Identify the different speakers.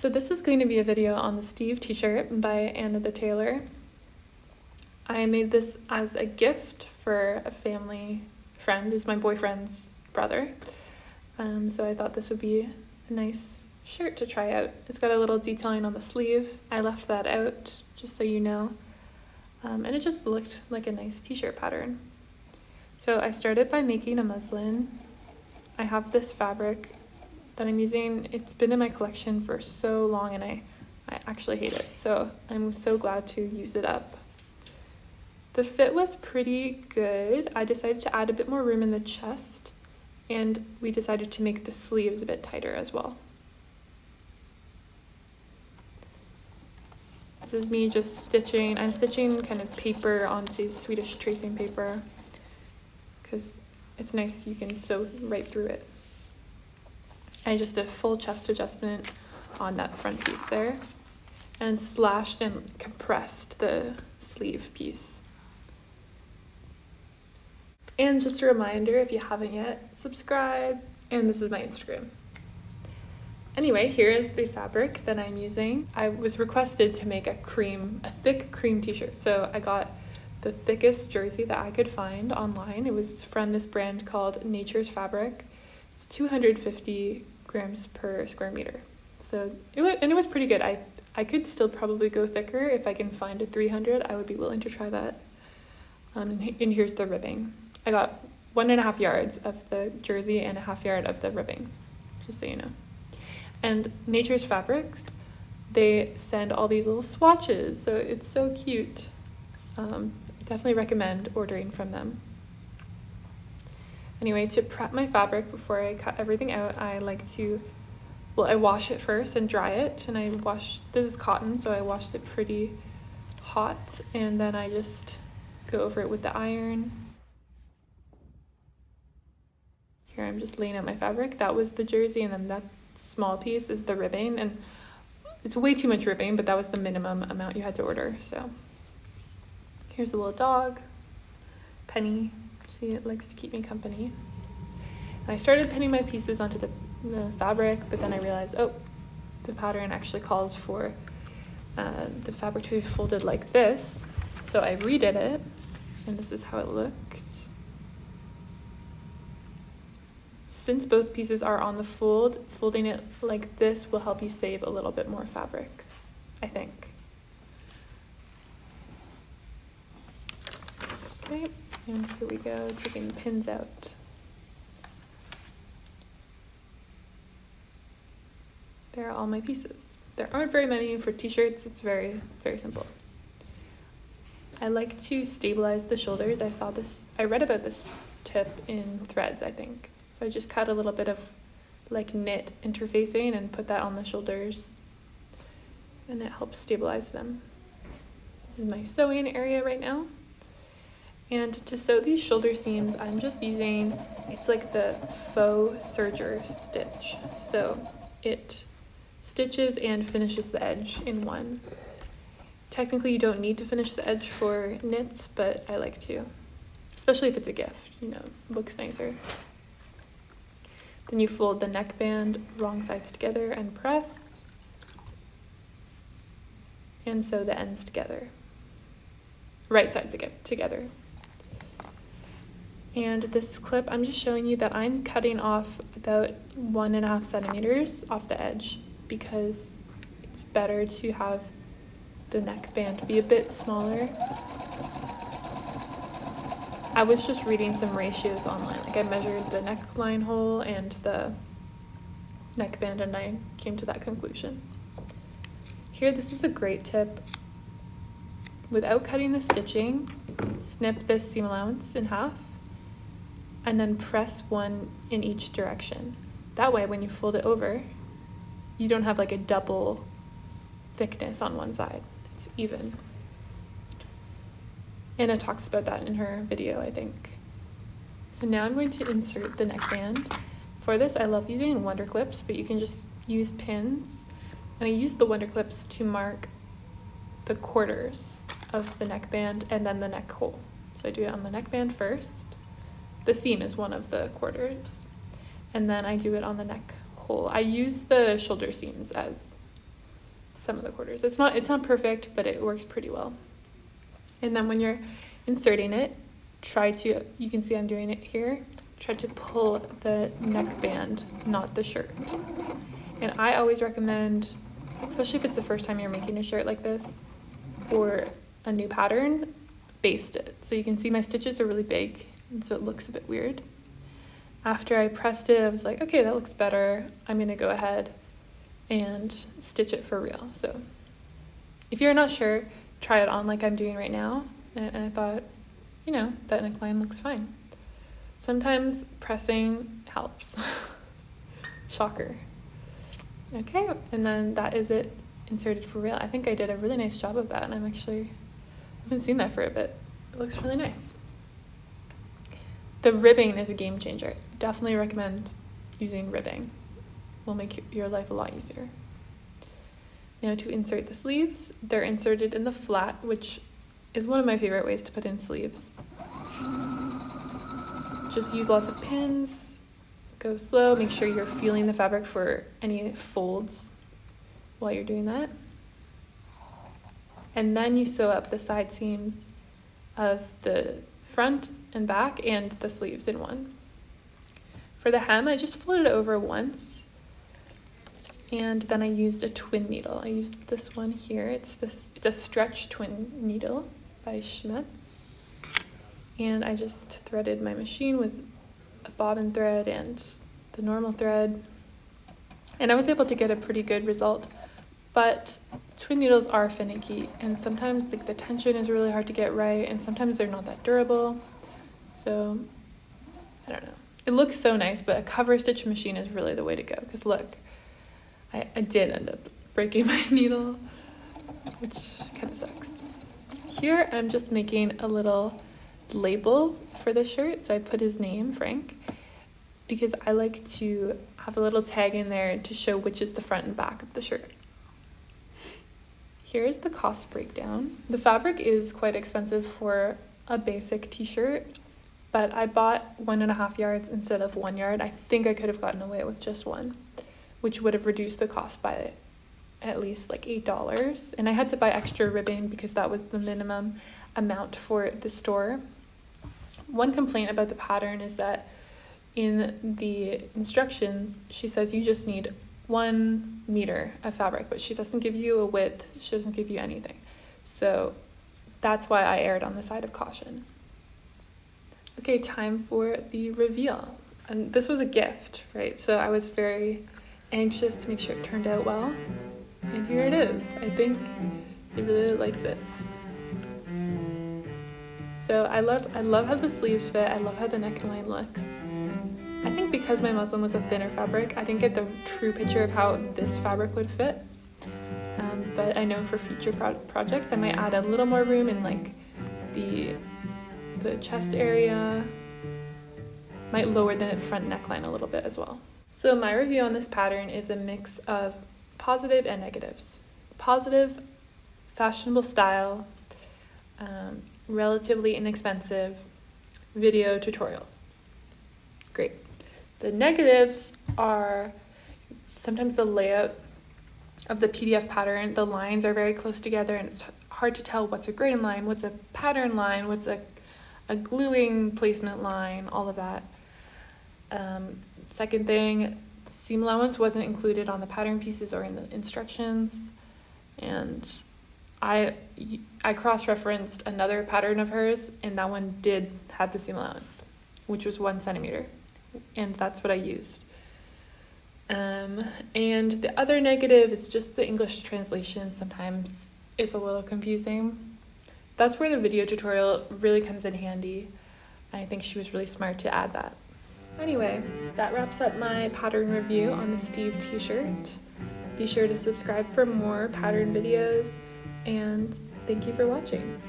Speaker 1: So this is going to be a video on the Steve t-shirt by Anna the Tailor. I made this as a gift for a family friend, is my boyfriend's brother. So I thought this would be a nice shirt to try out. It's got a little detailing on the sleeve. I left that out just so you know. And it just looked like a nice t-shirt pattern. So I started by making a muslin. I have this fabric that I'm using. It's been in my collection for so long and I actually hate it. So I'm so glad to use it up. The fit was pretty good. I decided to add a bit more room in the chest, and we decided to make the sleeves a bit tighter as well. This is me just stitching. I'm stitching kind of paper onto Swedish tracing paper because it's nice, you can sew right through it. I just did a full chest adjustment on that front piece there and slashed and compressed the sleeve piece. And just a reminder, if you haven't yet, subscribe, and this is my Instagram. Anyway, here is the fabric that I'm using. I was requested to make a thick cream t-shirt, so I got the thickest jersey that I could find online. It was from this brand called Nature's Fabric. It's 250 grams per square meter. So it was pretty good. I could still probably go thicker. If I can find a 300, I would be willing to try that. And here's the ribbing. I got 1.5 yards of the jersey and 1/2 yard of the ribbing, just so you know. And Nature's Fabrics, they send all these little swatches, so it's so cute. I definitely recommend ordering from them. Anyway, to prep my fabric before I cut everything out, I wash it first and dry it. And this is cotton, so I washed it pretty hot, and then I just go over it with the iron. Here I'm just laying out my fabric. That was the jersey, and then that small piece is the ribbing, and it's way too much ribbing, but that was the minimum amount you had to order. So here's a little dog, Penny. She likes to keep me company. And I started pinning my pieces onto the fabric, but then I realized, the pattern actually calls for the fabric to be folded like this. So I redid it, and this is how it looked. Since both pieces are on the folding it like this will help you save a little bit more fabric, I think. Okay, and here we go, taking the pins out. There are all my pieces. There aren't very many for t-shirts. It's very, very simple. I like to stabilize the shoulders. I read about this tip in Threads, I think. So I just cut a little bit of like knit interfacing and put that on the shoulders, and it helps stabilize them. This is my sewing area right now. And to sew these shoulder seams, I'm just using, it's like the faux serger stitch. So it stitches and finishes the edge in one. Technically, you don't need to finish the edge for knits, but I like to, especially if it's a gift, it looks nicer. Then you fold the neckband wrong sides together and press, and sew the ends together, right sides together. And this clip, I'm just showing you that I'm cutting off about 1.5 centimeters off the edge because it's better to have the neckband be a bit smaller. I was just reading some ratios online. Like I measured the neckline hole and the neckband, and I came to that conclusion. Here, this is a great tip. Without cutting the stitching, snip this seam allowance in half and then press one in each direction. That way, when you fold it over, you don't have like a double thickness on one side. It's even. Anna talks about that in her video, I think. So now I'm going to insert the neckband. For this, I love using Wonder Clips, but you can just use pins. And I use the Wonder Clips to mark the quarters of the neckband and then the neck hole. So I do it on the neckband first. The seam is one of the quarters. And then I do it on the neck hole. I use the shoulder seams as some of the quarters. It's not perfect, but it works pretty well. And then when you're inserting it, you can see I'm doing it here, try to pull the neckband, not the shirt. And I always recommend, especially if it's the first time you're making a shirt like this or a new pattern, baste it. So you can see my stitches are really big, and so it looks a bit weird. After I pressed it, I was like, okay, that looks better. I'm gonna go ahead and stitch it for real. So if you're not sure, try it on like I'm doing right now. And I thought, that neckline looks fine. Sometimes pressing helps. Shocker. Okay, and then that is it inserted for real. I think I did a really nice job of that, and I haven't seen that for a bit. It looks really nice. The ribbing is a game changer. Definitely recommend using ribbing. Will make your life a lot easier. Now to insert the sleeves, they're inserted in the flat, which is one of my favorite ways to put in sleeves. Just use lots of pins, go slow, make sure you're feeling the fabric for any folds while you're doing that. And then you sew up the side seams of the front and back and the sleeves in one. For the hem, I just folded it over once, and then I used a twin needle. I used this one here. It's a stretch twin needle by Schmetz. And I just threaded my machine with a bobbin thread and the normal thread. And I was able to get a pretty good result, but twin needles are finicky, and sometimes the tension is really hard to get right, and sometimes they're not that durable. So, I don't know. It looks so nice, but a cover stitch machine is really the way to go, because look, I did end up breaking my needle, which kind of sucks. Here, I'm just making a little label for the shirt, so I put his name, Frank, because I like to have a little tag in there to show which is the front and back of the shirt. Here's the cost breakdown. The fabric is quite expensive for a basic t-shirt, but I bought 1.5 yards instead of 1 yard. I think I could have gotten away with just one, which would have reduced the cost by at least like $8. And I had to buy extra ribbing because that was the minimum amount for the store. One complaint about the pattern is that in the instructions, she says you just need 1 meter of fabric, but she doesn't give you a width, she doesn't give you anything. So that's why I erred on the side of caution. Okay, time for the reveal. And this was a gift, right? So I was very anxious to make sure it turned out well. And here it is. I think he really likes it. So I love how the sleeves fit. I love how the neckline looks. I think because my muslin was a thinner fabric, I didn't get the true picture of how this fabric would fit. But I know for future projects, I might add a little more room in like the chest area. Might lower the front neckline a little bit as well. So my review on this pattern is a mix of positive and negatives. Positives, fashionable style, relatively inexpensive, video tutorial. Great. The negatives are sometimes the layout of the PDF pattern. The lines are very close together and it's hard to tell what's a grain line, what's a pattern line, what's a gluing placement line, all of that. Second thing, seam allowance wasn't included on the pattern pieces or in the instructions. And I cross-referenced another pattern of hers, and that one did have the seam allowance, which was 1 centimeter. And that's what I used. And the other negative is just the English translation sometimes is a little confusing. That's where the video tutorial really comes in handy. I think she was really smart to add that. Anyway, that wraps up my pattern review on the Steve t-shirt. Be sure to subscribe for more pattern videos, and thank you for watching.